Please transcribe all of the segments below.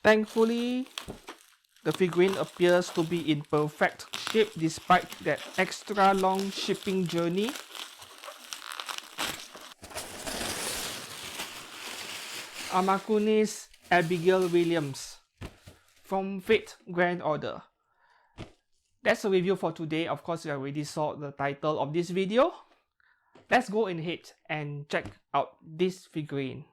Thankfully, the figurine appears to be in perfect shape despite that extra long shipping journey. Amakuni's Abigail Williams from Fate Grand Order. That's a review for today. Of course, you already saw the title of this video. Let's go ahead and check out this figurine.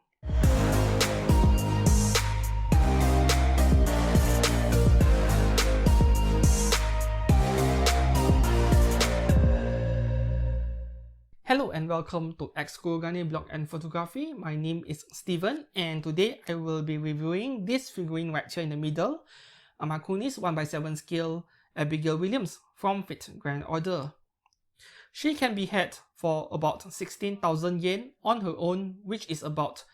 Hello and welcome to X-Kurugane Blog and Photography. My name is Steven and today I will be reviewing this figurine right here in the middle, Amakuni's 1/7 scale Abigail Williams from Fate Grand Order. She can be had for about 16,000 yen on her own, which is about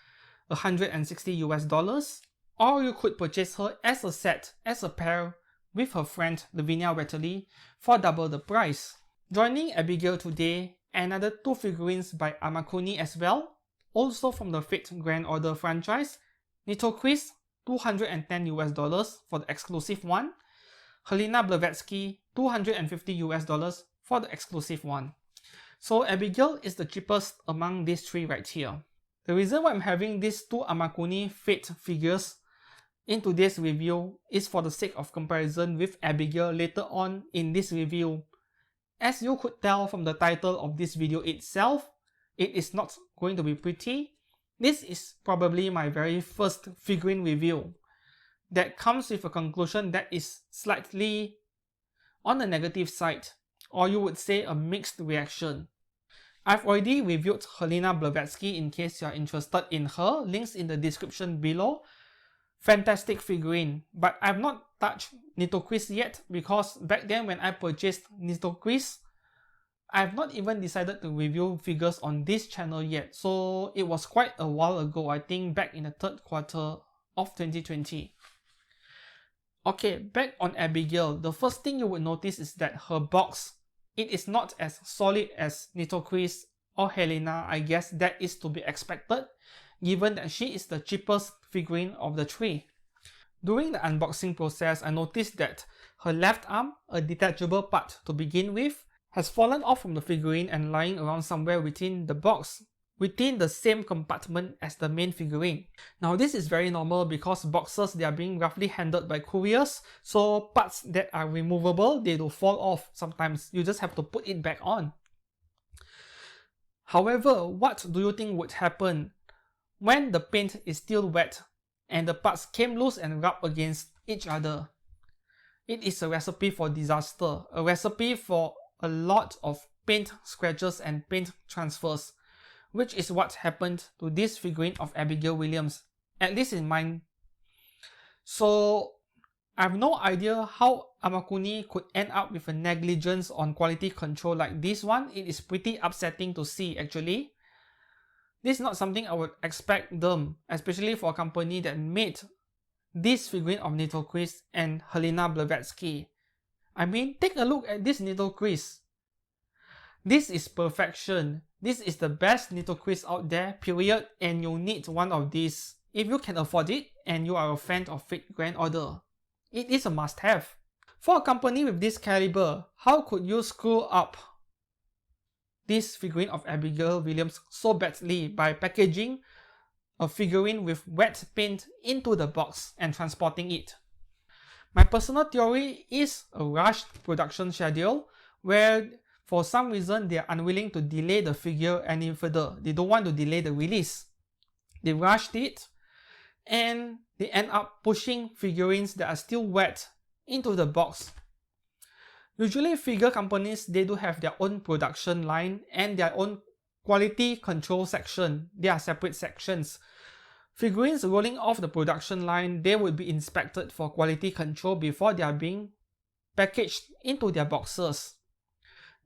$160 US, or you could purchase her as a set, as a pair with her friend Lavinia Wetterly for double the price. Joining Abigail today, another two figurines by Amakuni as well, also from the Fate Grand Order franchise. Nitocris, $210 for the exclusive one. Helena Blavatsky, $250 for the exclusive one. So Abigail is the cheapest among these three right here. The reason why I'm having these two Amakuni Fate figures in today's review is for the sake of comparison with Abigail later on in this review. As you could tell from the title of this video itself, it is not going to be pretty. This is probably my very first figurine review that comes with a conclusion that is slightly on the negative side, or you would say a mixed reaction. I've already reviewed Helena Blavatsky in case you are interested in her, links in the description below. Fantastic figurine, but I've not touched Nitocris yet because back then when I purchased Nitocris, I've not even decided to review figures on this channel yet, so it was quite a while ago, I think back in the third quarter of 2020. Okay, back on Abigail, the first thing you would notice is that her box, it is not as solid as Nitocris or Helena. I guess that is to be expected, given that she is the cheapest figurine of the three. During the unboxing process, I noticed that her left arm, a detachable part to begin with, has fallen off from the figurine and lying around somewhere within the box, within the same compartment as the main figurine. Now this is very normal because boxes, they are being roughly handled by couriers, so parts that are removable, they do fall off sometimes. You just have to put it back on. However, what do you think would happen when the paint is still wet and the parts came loose and rubbed against each other? It is a recipe for disaster, a recipe for a lot of paint scratches and paint transfers, which is what happened to this figurine of Abigail Williams, at least in mine. So I have no idea how Amakuni could end up with a negligence on quality control like this one. It is pretty upsetting to see actually. This is not something I would expect them, especially for a company that made this figurine of Nitocris and Helena Blavatsky. I mean, take a look at this Nitocris. This is perfection. This is the best Nitocris out there, period, and you need one of these. If you can afford it and you are a fan of Fate Grand Order, it is a must-have. For a company with this caliber, how could you screw up this figurine of Abigail Williams so badly by packaging a figurine with wet paint into the box and transporting it? My personal theory is a rushed production schedule where for some reason they are unwilling to delay the figure any further. They don't want to delay the release. They rushed it and they end up pushing figurines that are still wet into the box. Usually figure companies, they do have their own production line and their own quality control section. They are separate sections. Figurines rolling off the production line, they would be inspected for quality control before they are being packaged into their boxes.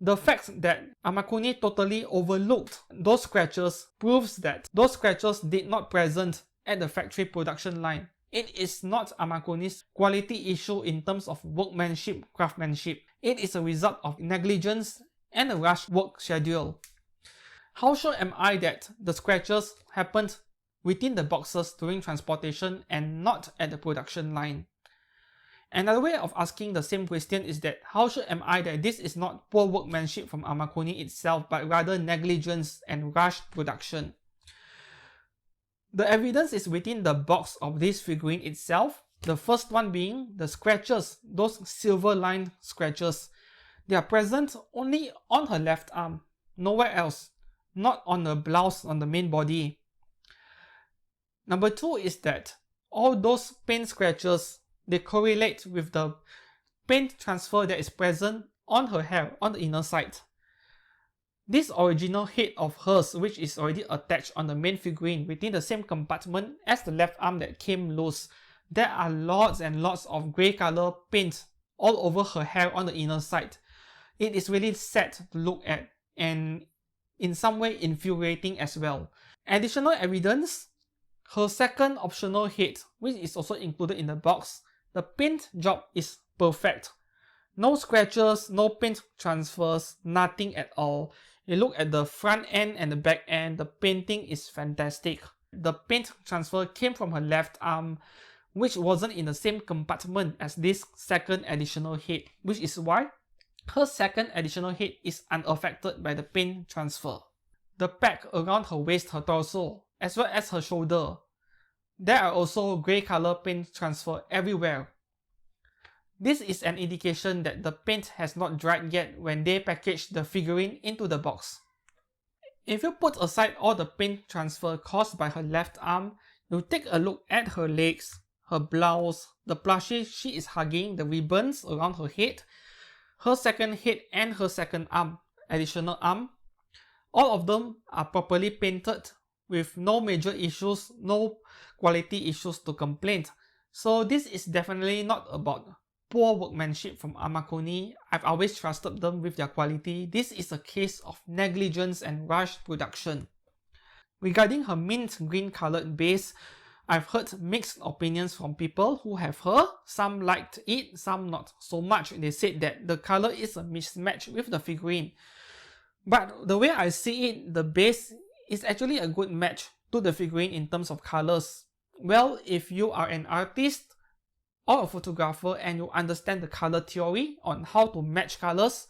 The fact that Amakuni totally overlooked those scratches proves that those scratches did not present at the factory production line. It is not Amakuni's quality issue in terms of workmanship, craftsmanship. It is a result of negligence and a rushed work schedule. How sure am I that the scratches happened within the boxes during transportation and not at the production line. Another way of asking the same question is that how sure am I that this is not poor workmanship from Amakuni itself, but rather negligence and rushed production? The evidence is within the box of this figurine itself. The first one being the scratches, those silver line scratches. They are present only on her left arm, nowhere else, not on the blouse on the main body. Number 2 is that all those paint scratches, they correlate with the paint transfer that is present on her hair on the inner side. This original head of hers, which is already attached on the main figurine within the same compartment as the left arm that came loose, there are lots and lots of grey color paint all over her hair on the inner side. It is really sad to look at and in some way infuriating as well. Additional evidence, her second optional head, which is also included in the box, the paint job is perfect. No scratches, no paint transfers, nothing at all. You look at the front end and the back end, the painting is fantastic. The paint transfer came from her left arm, which wasn't in the same compartment as this second additional head, which is why her second additional head is unaffected by the paint transfer. The pack around her waist, her torso, as well as her shoulder, there are also grey color paint transfer everywhere. This is an indication that the paint has not dried yet when they packaged the figurine into the box. If you put aside all the paint transfer caused by her left arm, you take a look at her legs, her blouse, the plushie she is hugging, the ribbons around her head, her second head and her second arm, additional arm. All of them are properly painted with no major issues, no quality issues to complain. So this is definitely not about poor workmanship from Amakuni. I've always trusted them with their quality. This is a case of negligence and rushed production. Regarding her mint green colored base, I've heard mixed opinions from people who have her. Some liked it, some not so much. They said that the color is a mismatch with the figurine. But the way I see it, the base is actually a good match to the figurine in terms of colors. Well, if you are an artist or a photographer and you understand the color theory on how to match colors,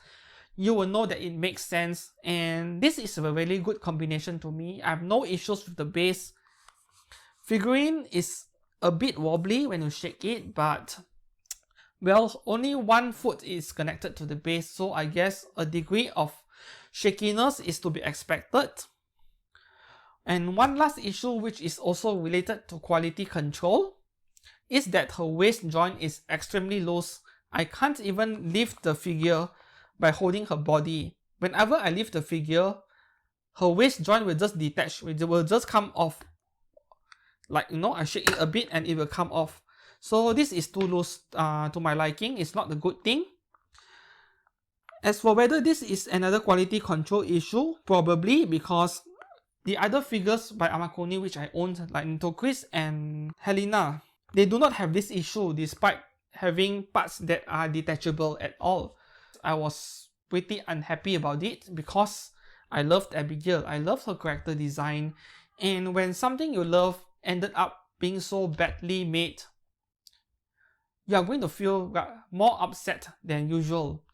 you will know that it makes sense, and this is a really good combination to me. I have no issues with the base. Figurine is a bit wobbly when you shake it, but well, only one foot is connected to the base, so I guess a degree of shakiness is to be expected. And one last issue, which is also related to quality control, is that her waist joint is extremely loose. I can't even lift the figure by holding her body. Whenever I lift the figure, her waist joint will just detach, it will just come off. Like, I shake it a bit and it will come off. So this is too loose to my liking. It's not a good thing. As for whether this is another quality control issue, probably, because the other figures by Amakuni which I owned, like Nitokris and Helena, they do not have this issue despite having parts that are detachable at all. I was pretty unhappy about it because I loved Abigail. I loved her character design, and when something you love ended up being so badly made, you are going to feel more upset than usual.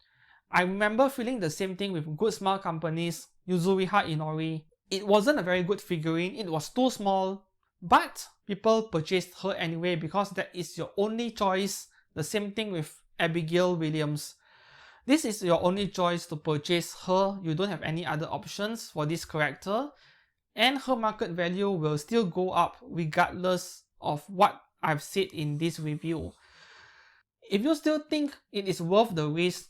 I remember feeling the same thing with Good Smile Company's Yuzuriha Inori. It wasn't a very good figurine, it was too small, but people purchased her anyway because that is your only choice. The same thing with Abigail Williams. This is your only choice to purchase her. You don't have any other options for this character, and her market value will still go up regardless of what I've said in this review. If you still think it is worth the risk,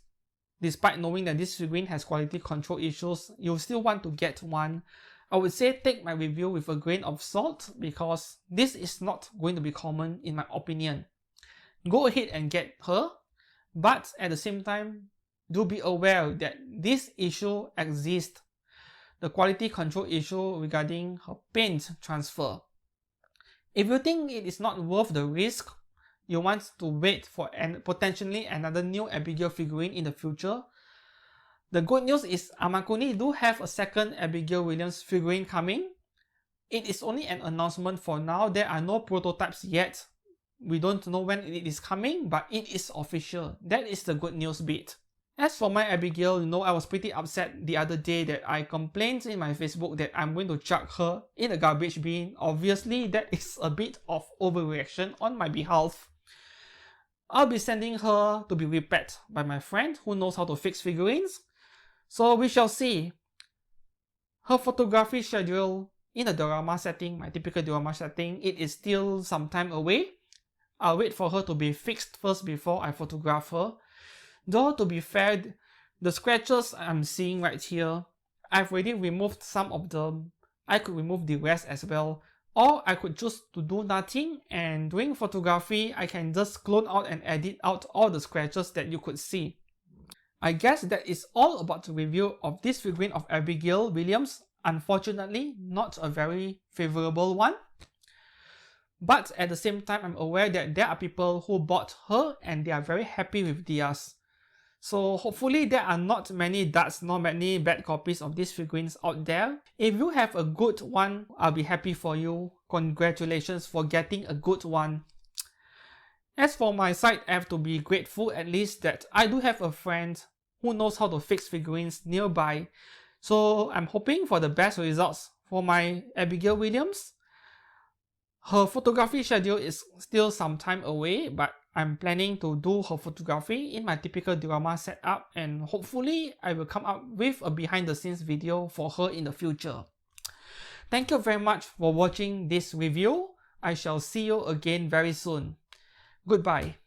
despite knowing that this figurine has quality control issues, you still want to get one, I would say take my review with a grain of salt, because this is not going to be common in my opinion. Go ahead and get her, but at the same time, do be aware that this issue exists, the quality control issue regarding her paint transfer. If you think it is not worth the risk, you want to wait for potentially another new Abigail figurine in the future, the good news is Amakuni do have a second Abigail Williams figurine coming. It is only an announcement for now. There are no prototypes yet. We don't know when it is coming, but it is official. That is the good news bit. As for my Abigail, I was pretty upset the other day that I complained in my Facebook that I'm going to chuck her in a garbage bin. Obviously, that is a bit of overreaction on my behalf. I'll be sending her to be repacked by my friend who knows how to fix figurines. So we shall see. Her photography schedule in a diorama setting, my typical diorama setting, it is still some time away. I'll wait for her to be fixed first before I photograph her. Though to be fair, the scratches I'm seeing right here, I've already removed some of them. I could remove the rest as well. Or I could choose to do nothing, and doing photography, I can just clone out and edit out all the scratches that you could see. I guess that is all about the review of this figurine of Abigail Williams. Unfortunately, not a very favorable one. But at the same time, I'm aware that there are people who bought her and they are very happy with theirs. So hopefully there are not many duds, not many bad copies of these figurines out there. If you have a good one, I'll be happy for you. Congratulations for getting a good one. As for my side, I have to be grateful at least that I do have a friend who knows how to fix figurines nearby. So I'm hoping for the best results for my Abigail Williams. Her photography schedule is still some time away, but I'm planning to do her photography in my typical diorama setup, and hopefully I will come up with a behind the scenes video for her in the future. Thank you very much for watching this review. I shall see you again very soon. Goodbye.